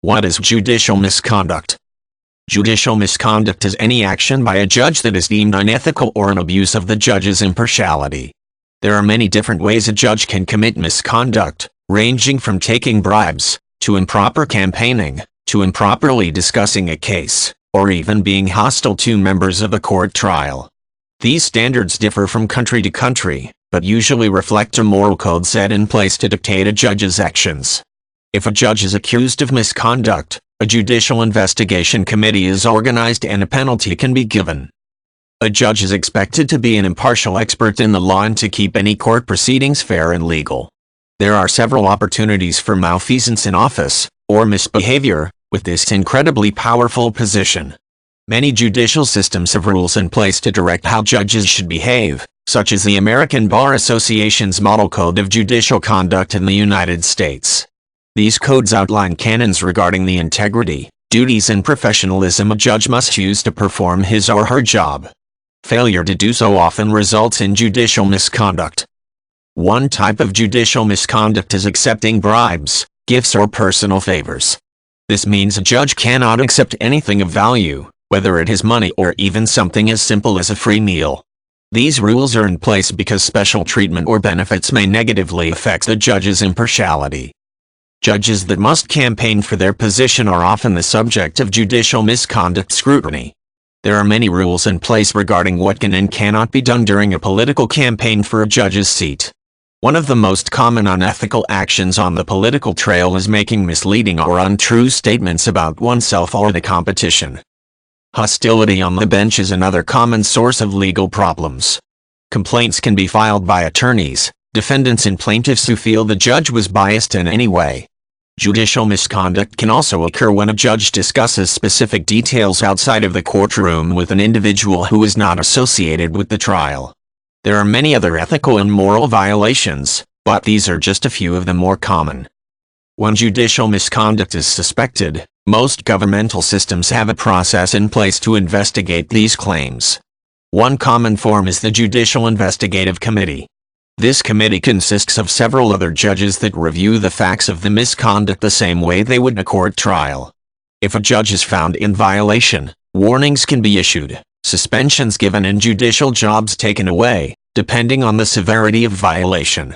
What is judicial misconduct? Judicial misconduct is any action by a judge that is deemed unethical or an abuse of the judge's impartiality. There are many different ways a judge can commit misconduct, ranging from taking bribes, to improper campaigning, to improperly discussing a case, or even being hostile to members of a court trial. These standards differ from country to country, but usually reflect a moral code set in place to dictate a judge's actions. If a judge is accused of misconduct, a judicial investigation committee is organized and a penalty can be given. A judge is expected to be an impartial expert in the law and to keep any court proceedings fair and legal. There are several opportunities for malfeasance in office, or misbehavior, with this incredibly powerful position. Many judicial systems have rules in place to direct how judges should behave, such as the American Bar Association's Model Code of Judicial Conduct in the United States. These codes outline canons regarding the integrity, duties and professionalism a judge must use to perform his or her job. Failure to do so often results in judicial misconduct. One type of judicial misconduct is accepting bribes, gifts or personal favors. This means a judge cannot accept anything of value, whether it is money or even something as simple as a free meal. These rules are in place because special treatment or benefits may negatively affect the judge's impartiality. Judges that must campaign for their position are often the subject of judicial misconduct scrutiny. There are many rules in place regarding what can and cannot be done during a political campaign for a judge's seat. One of the most common unethical actions on the political trail is making misleading or untrue statements about oneself or the competition. Hostility on the bench is another common source of legal problems. Complaints can be filed by attorneys, defendants and plaintiffs who feel the judge was biased in any way. Judicial misconduct can also occur when a judge discusses specific details outside of the courtroom with an individual who is not associated with the trial. There are many other ethical and moral violations, but these are just a few of the more common. When judicial misconduct is suspected, most governmental systems have a process in place to investigate these claims. One common form is the Judicial Investigative Committee. This committee consists of several other judges that review the facts of the misconduct the same way they would in a court trial. If a judge is found in violation, warnings can be issued, suspensions given and judicial jobs taken away, depending on the severity of violation.